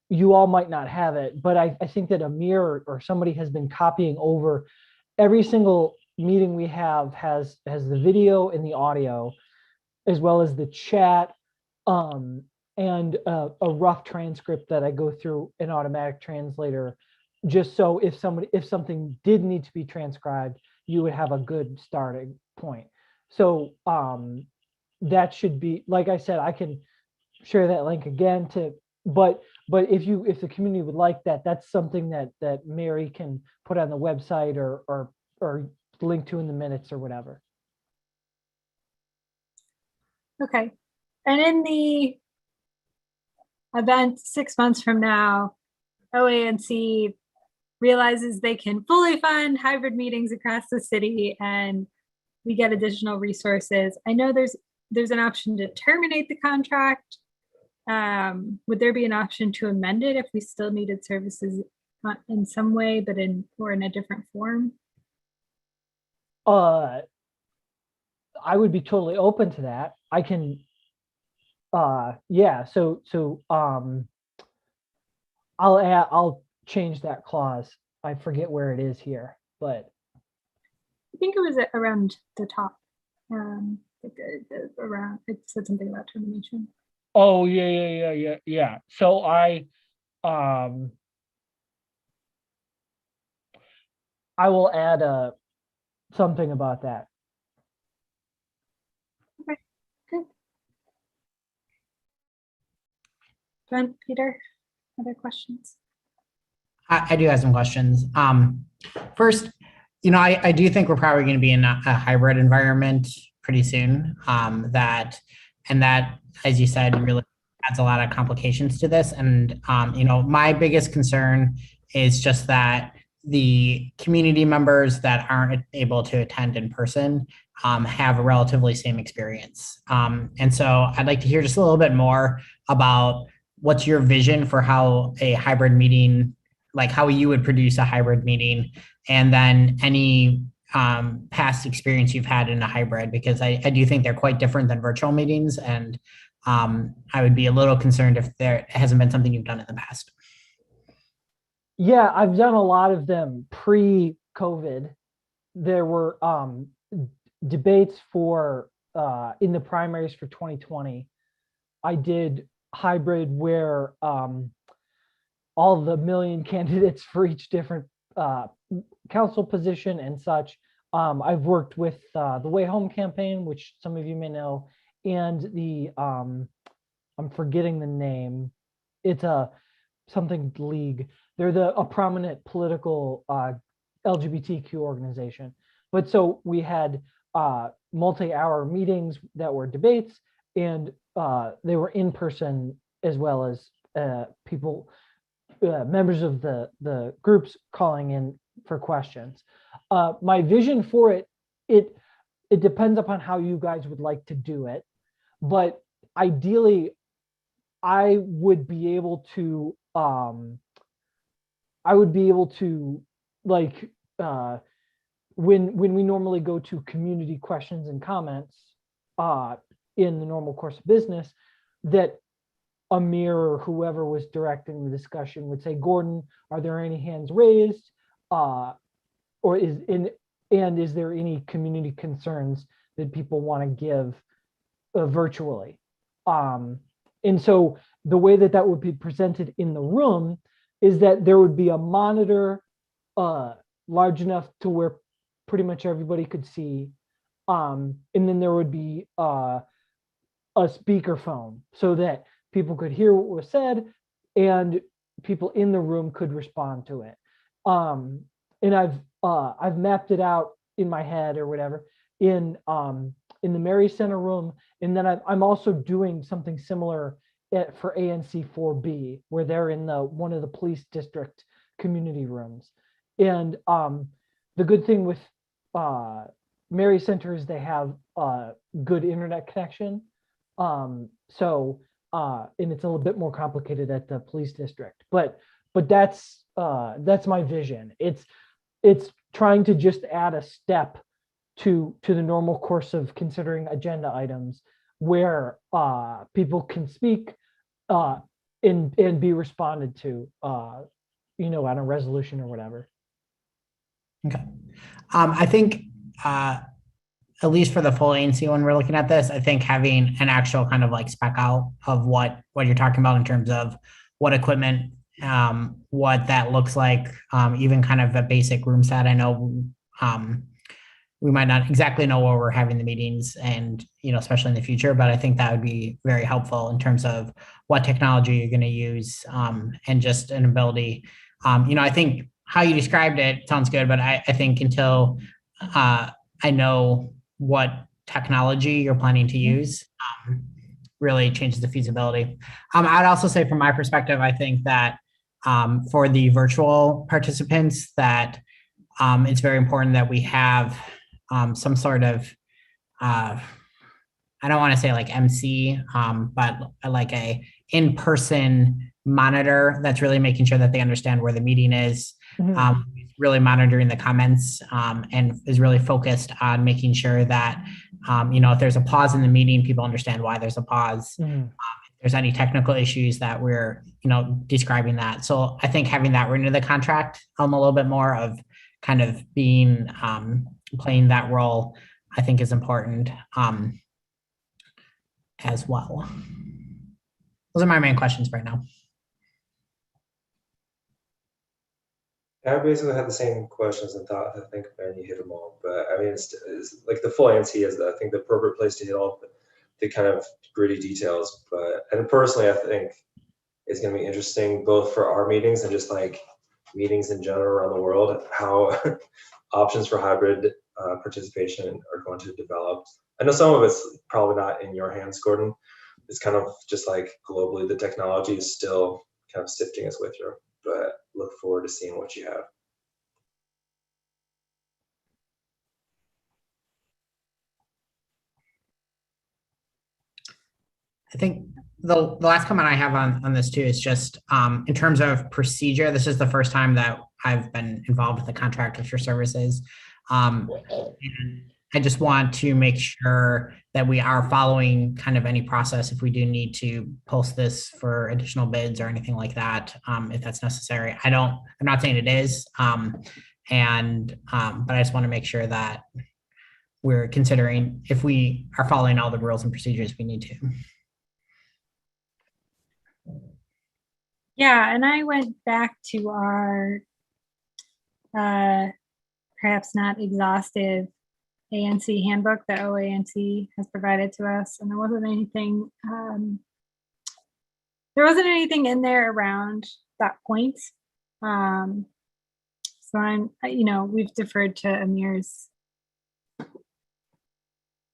Speaker 5: you all might not have it, but I think that Amir or somebody has been copying over every single meeting we have has the video and the audio, as well as the chat, and a rough transcript that I go through an automatic translator, just so if something did need to be transcribed, you would have a good starting point. So that should be, like I said, I can share that link again but if the community would like that, that's something that Mary can put on the website or link to in the minutes or whatever.
Speaker 2: Okay. And in the event 6 months from now, OANC realizes they can fully fund hybrid meetings across the city and we get additional resources. I know there's an option to terminate the contract. Would there be an option to amend it if we still needed services in some way, but in a different form?
Speaker 5: I would be totally open to that. I can, yeah. So I'll change that clause. I forget where it is here, but
Speaker 2: I think it was around the top. Around, it said something about termination.
Speaker 5: Oh yeah. So I will add something about that.
Speaker 2: Okay, good. John, Peter, other questions?
Speaker 4: I do have some questions. First, I do think we're probably going to be in a hybrid environment pretty soon. That, as you said, really adds a lot of complications to this. And, my biggest concern is just that the community members that aren't able to attend in person have a relatively same experience. And so I'd like to hear just a little bit more about what's your vision for how a hybrid meeting, like how you would produce a hybrid meeting, and then any past experience you've had in a hybrid, because I do think they're quite different than virtual meetings. And I would be a little concerned if there hasn't been something you've done in the past.
Speaker 5: Yeah, I've done a lot of them pre-COVID. There were debates for in the primaries for 2020. I did hybrid where all the million candidates for each different council position and such. I've worked with the Way Home campaign, which some of you may know, and the I'm forgetting the name. It's a something league. They're a prominent political LGBTQ organization. But so we had multi-hour meetings that were debates, and they were in person, as well as people, members of the groups calling in for questions. My vision for it depends upon how you guys would like to do it. but ideally, I would be able to like when we normally go to community questions and comments in the normal course of business, that Amir or whoever was directing the discussion would say, Gordon, are there any hands raised? Or is there any community concerns that people want to give virtually? And so the way that would be presented in the room is that there would be a monitor large enough to where pretty much everybody could see. And then there would be a speakerphone so that people could hear what was said and people in the room could respond to it. And I've mapped it out in my head or whatever in the Mary Center room. And then I'm also doing something similar for ANC 4B, where they're in one of the police district community rooms. And the good thing with Mary Center is they have good internet connection. And it's a little bit more complicated at the police district, but that's my vision. It's trying to just add a step to the normal course of considering agenda items where people can speak and be responded to, on a resolution or whatever.
Speaker 4: Okay. I think, at least for the full ANC when we're looking at this, I think having an actual kind of like spec out of what you're talking about in terms of what equipment, what that looks like, even kind of a basic room set. I know we might not exactly know where we're having the meetings and, especially in the future, but I think that would be very helpful in terms of what technology you're going to use, and just an ability. I think how you described it sounds good, but I think until I know what technology you're planning to use, really changes the feasibility. I'd also say from my perspective, I think that for the virtual participants that it's very important that we have some sort of, I don't want to say like MC, but like a in-person monitor that's really making sure that they understand where the meeting is, really monitoring the comments, and is really focused on making sure that, if there's a pause in the meeting, people understand why there's a pause. If there's any technical issues that we're, describing that. So I think having that written into the contract, a little bit more of kind of being, playing that role, I think is important, as well. Those are my main questions right now.
Speaker 3: I basically had the same questions and thought, I think, man, you hit them all. But I mean, it's like the full ANC is, I think, the appropriate place to hit all the kind of gritty details. And personally, I think it's going to be interesting both for our meetings and just like meetings in general around the world, how options for hybrid participation are going to develop. I know some of it's probably not in your hands, Gordon. It's kind of just like globally, the technology is still kind of sifting its way through, but look forward to seeing what you have.
Speaker 4: I think the last comment I have on this too is just in terms of procedure, this is the first time that I've been involved with the contractors for services. And I just want to make sure that we are following kind of any process if we do need to post this for additional bids or anything like that, if that's necessary. I'm not saying it is, but I just want to make sure that we're considering if we are following all the rules and procedures we need to.
Speaker 2: Yeah, and I went back to our perhaps not exhaustive ANC handbook that OANC has provided to us, and there wasn't anything in there around that point. So we've deferred to Amir's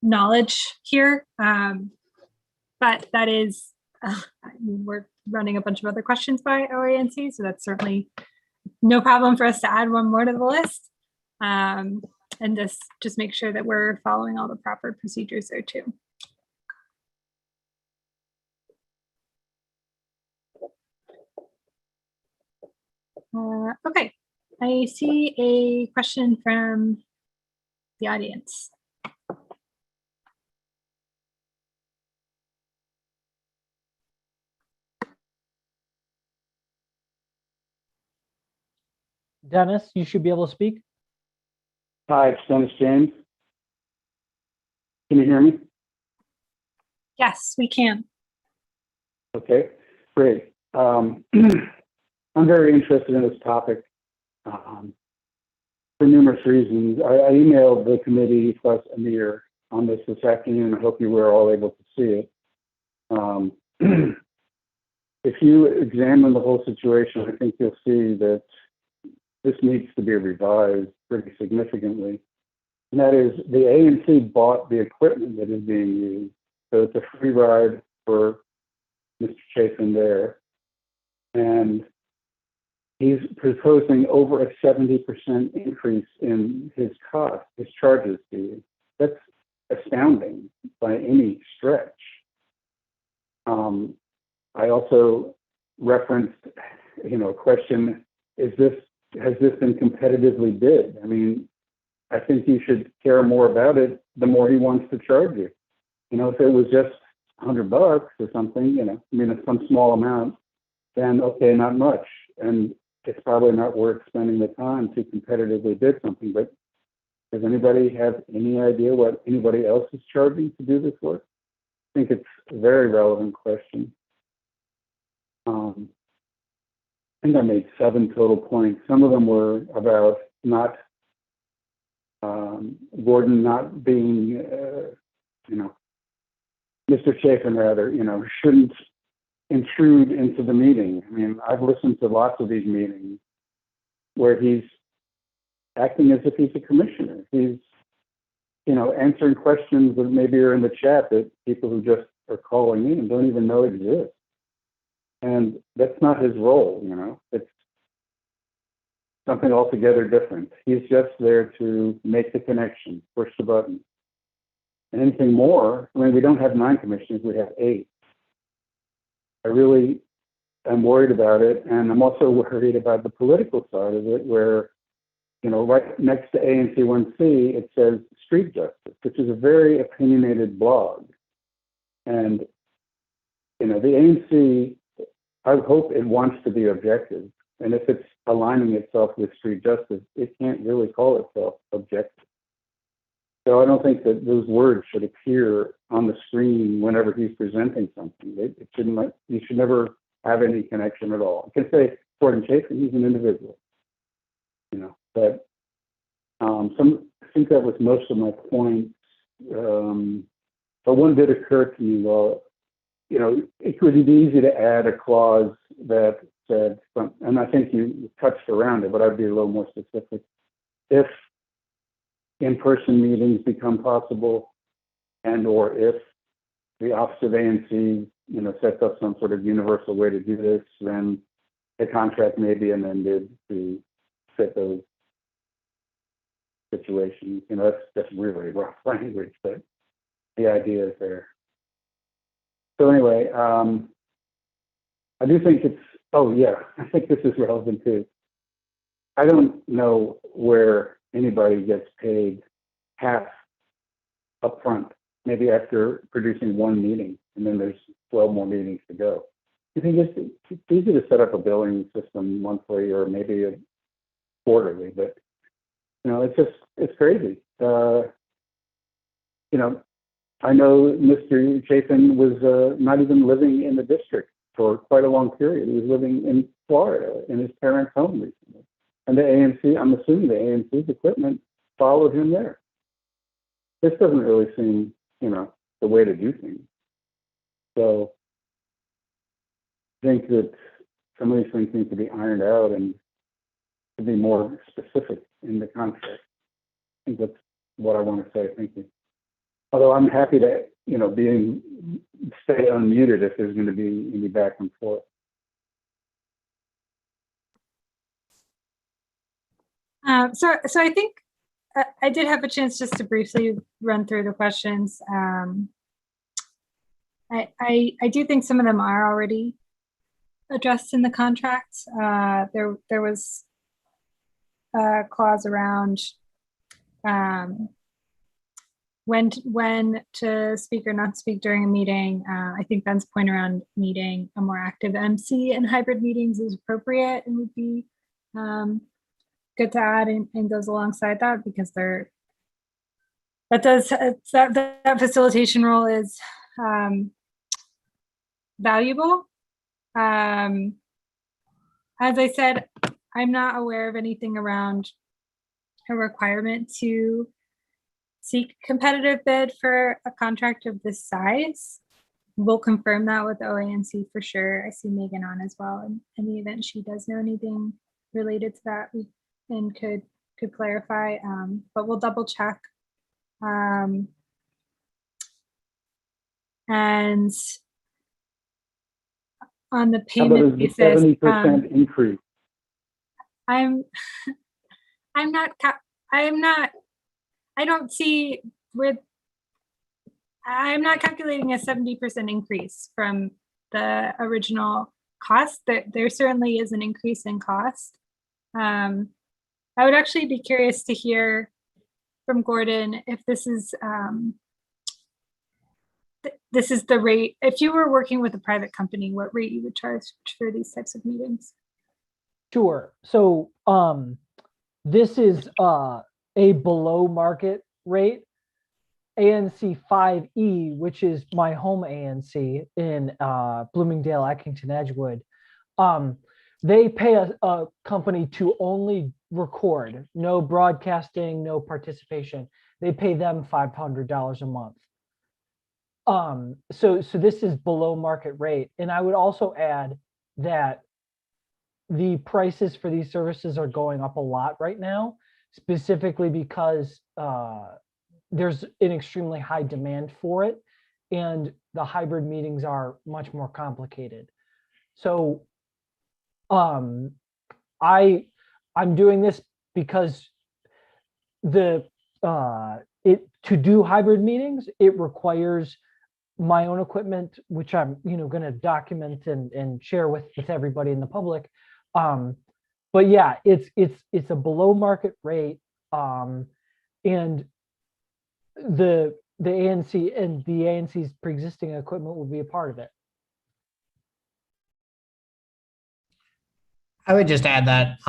Speaker 2: knowledge here, but that is we're running a bunch of other questions by OANC, so that's certainly no problem for us to add one more to the list, and just make sure that we're following all the proper procedures there too. Okay, I see a question from the audience.
Speaker 5: Dennis, you should be able to speak.
Speaker 9: Hi, it's Dennis James. Can you hear me?
Speaker 2: Yes, we can.
Speaker 9: Okay, great. I'm very interested in this topic for numerous reasons. I emailed the committee plus Amir on this afternoon. I hope you were all able to see it. If you examine the whole situation, I think you'll see that this needs to be revised pretty significantly. And that is, the ANC bought the equipment that is being used. So it's a free ride for Mr. Chafin there. And he's proposing over a 70% increase in his cost, his charges to you. That's astounding by any stretch. I also referenced, a question, has this been competitively bid? I mean, I think you should care more about it the more he wants to charge you. If it was just $100 or something, it's some small amount, then okay, not much. And it's probably not worth spending the time to competitively bid something. But does anybody have any idea what anybody else is charging to do this work? I think it's a very relevant question. I think I made 7 total points. Some of them were about Gordon not being, Mr. Chafin rather, shouldn't intrude into the meeting. I mean, I've listened to lots of these meetings where he's acting as if he's a commissioner. He's, answering questions that maybe are in the chat that people who just are calling in don't even know exist. And that's not his role, it's something altogether different. He's just there to make the connection, push the button. And anything more, we don't have 9 commissioners, we have 8. I really am worried about it. And I'm also worried about the political side of it, where, right next to ANC 1C, it says Street Justice, which is a very opinionated blog. And, the ANC, I hope it wants to be objective. And if it's aligning itself with Street Justice, it can't really call itself objective. So I don't think that those words should appear on the screen whenever he's presenting something. It shouldn't. You should never have any connection at all. I can say Gordon Chafin, he's an individual, But I think that was most of my points. But one did occur to me. Well, it would be easy to add a clause that said, and I think you touched around it, but I'd be a little more specific. If in-person meetings become possible, and or if the Office of ANC, sets up some sort of universal way to do this, then the contract may be amended to fit those situations. That's really rough language, but the idea is there. So anyway, I do think I think this is relevant too. I don't know where anybody gets paid half up front, maybe after producing 1 meeting, and then there's 12 more meetings to go. I think it's easy to set up a billing system monthly or maybe a quarterly, but it's crazy. I know Mr. Chafin was not even living in the district for quite a long period. He was living in Florida in his parents' home recently. And the ANC, I'm assuming the ANC's equipment followed him there. This doesn't really seem, the way to do things. So I think that some of these things need to be ironed out and to be more specific in the contract. I think that's what I want to say. Thank you. Although I'm happy to, stay unmuted if there's going to be any back and forth.
Speaker 2: So I think I did have a chance just to briefly run through the questions. I do think some of them are already addressed in the contract. There was a clause around when to speak or not speak during a meeting. I think Ben's point around needing a more active MC in hybrid meetings is appropriate and would be good to add and goes alongside that, because that facilitation role is valuable. As I said, I'm not aware of anything around a requirement to seek competitive bid for a contract of this size. We'll confirm that with OANC for sure. I see Megan on as well. And in the event she does know anything related to that, we and could clarify, but we'll double check. And on the
Speaker 9: How about
Speaker 2: payment
Speaker 9: a
Speaker 2: basis,
Speaker 9: 70% increase?
Speaker 2: I don't see where I'm not calculating a 70% increase from the original cost. There certainly is an increase in cost. I would actually be curious to hear from Gordon if this is the rate. If you were working with a private company, what rate you would charge for these types of meetings?
Speaker 5: Sure. So this is a below market rate. ANC 5E, which is my home ANC in Bloomingdale, Eckington, Edgewood. They pay a company to only record, no broadcasting, no participation. They pay them $500 a month. So this is below market rate. And I would also add that the prices for these services are going up a lot right now, specifically because there's an extremely high demand for it, and the hybrid meetings are much more complicated. So I'm doing this because to do hybrid meetings, it requires my own equipment, which I'm going to document and share with everybody in the public. But yeah, it's a below market rate, and the ANC and the ANC's pre-existing equipment will be a part of it.
Speaker 4: I would just add that,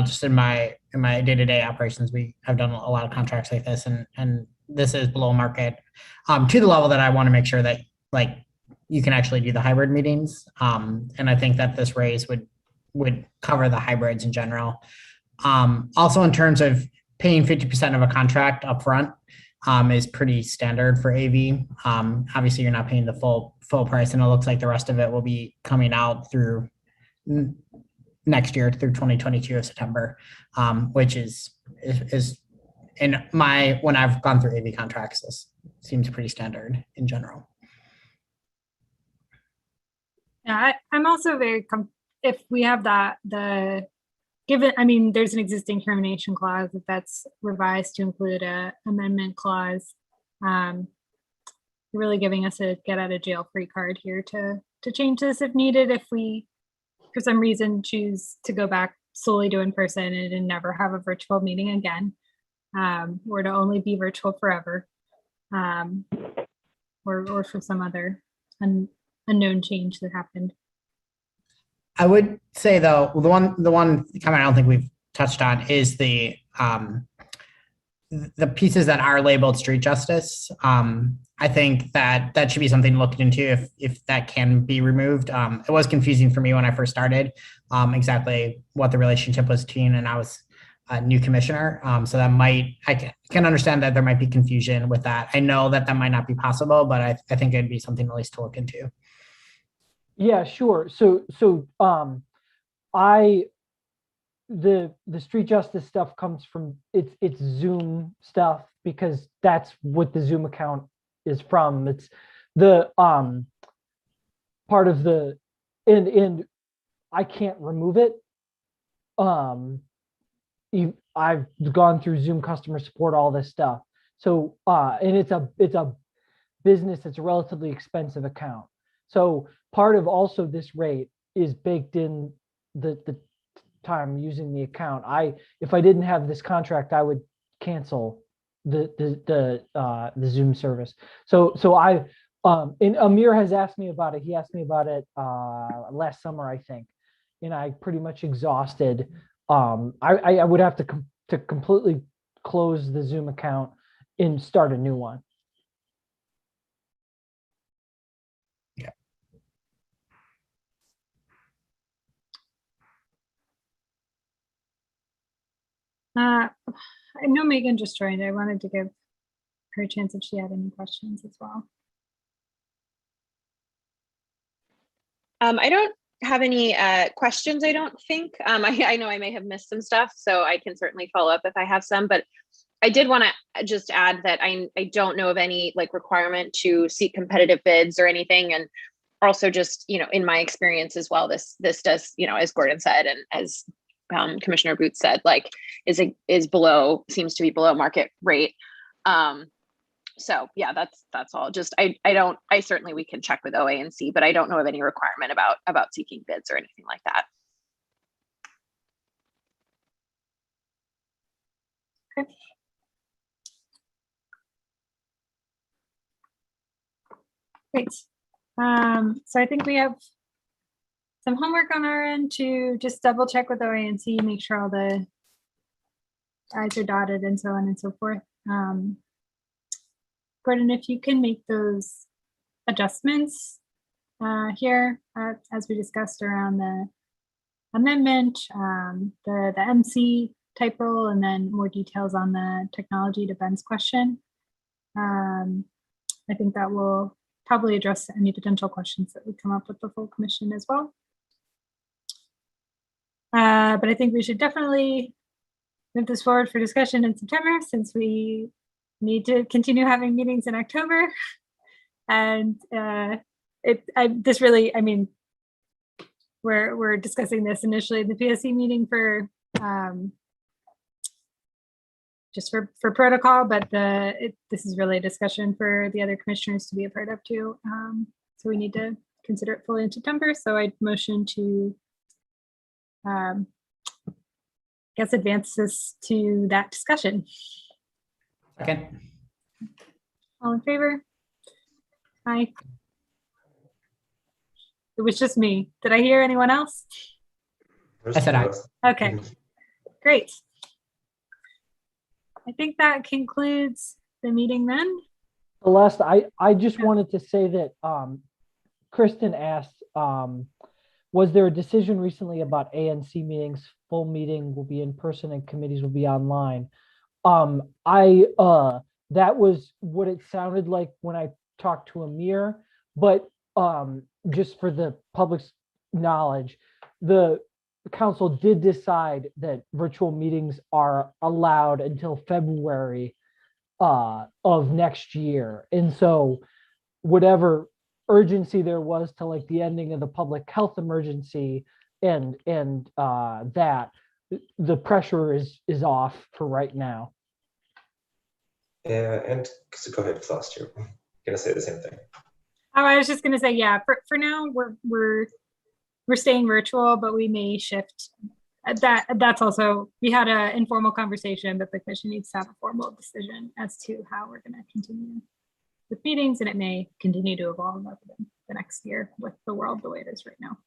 Speaker 4: just in my day-to-day operations, we have done a lot of contracts like this, and this is below market to the level that I want to make sure that you can actually do the hybrid meetings. And I think that this raise would cover the hybrids in general. Also, in terms of paying 50% of a contract upfront is pretty standard for AV. Obviously, you're not paying the full price, and it looks like the rest of it will be coming out through next year, through 2022 of September, which is when I've gone through AV contracts, this seems pretty standard in general.
Speaker 2: Yeah, I'm also very if we have that there's an existing termination clause. If that's revised to include a amendment clause, really giving us a get out of jail free card here to change this if needed. If we, for some reason, choose to go back solely to in person and never have a virtual meeting again, or to only be virtual forever, or for some other unknown change that happened.
Speaker 4: I would say, though, the one comment I don't think we've touched on is the pieces that are labeled street justice. I think that should be something looked into if that can be removed. It was confusing for me when I first started exactly what the relationship was between, and I was a new commissioner. So that I can understand that there might be confusion with that. I know that might not be possible, but I think it'd be something at least to look into.
Speaker 5: Yeah, sure. So the street justice stuff comes from it's Zoom stuff, because that's what the Zoom account is from. It's the part of the and I can't remove it. I've gone through Zoom customer support, all this stuff. So and it's a business, it's a relatively expensive account. So part of also this rate is baked in the time using the account. If I didn't have this contract, I would cancel the Zoom service. So I and Amir has asked me about it. He asked me about it last summer, I think, and I pretty much exhausted. I would have to completely close the Zoom account and start a new one.
Speaker 2: I know Megan just joined. I wanted to give her a chance if she had any questions as well.
Speaker 10: I don't have any questions, I don't think. I know I may have missed some stuff, so I can certainly follow up if I have some, but I did want to just add that I don't know of any like requirement to seek competitive bids or anything. And also just, in my experience as well, this does, as Gordon said, and as Commissioner Booth said, like seems to be below market rate. So yeah, that's all. Just I certainly, we can check with OANC, but I don't know of any requirement about seeking bids or anything like that.
Speaker 2: Okay. Great. So I think we have some homework on our end to just double check with OANC, make sure all the I's are dotted and so on and so forth. Gordon, if you can make those adjustments here, as we discussed around the amendment, the MC type role, and then more details on the technology to Ben's question. I think that will probably address any potential questions that would come up with the full commission as well. But I think we should definitely move this forward for discussion in September, since we need to continue having meetings in October. And we're discussing this initially in the PSC meeting for just for protocol, but this is really a discussion for the other commissioners to be a part of too. So we need to consider it fully in September. So I'd motion to advance this to that discussion.
Speaker 4: Second.
Speaker 2: All in favor? Aye. It was just me. Did I hear anyone else?
Speaker 4: I said aye.
Speaker 2: Okay, great. I think that concludes the meeting then.
Speaker 5: Celeste, I just wanted to say that Kristen asked, was there a decision recently about ANC meetings? Full meeting will be in person and committees will be online. That was what it sounded like when I talked to Amir, but just for the public's knowledge, the council did decide that virtual meetings are allowed until February of next year. And so whatever urgency there was to like the ending of the public health emergency and that, the pressure is off for right now.
Speaker 3: Yeah, and so go ahead, Celeste, you're gonna say the same thing.
Speaker 2: Oh, I was just gonna say, yeah, for now we're staying virtual, but we may shift. That's also, we had an informal conversation, but the commission needs to have a formal decision as to how we're gonna continue with meetings, and it may continue to evolve over the next year with the world the way it is right now.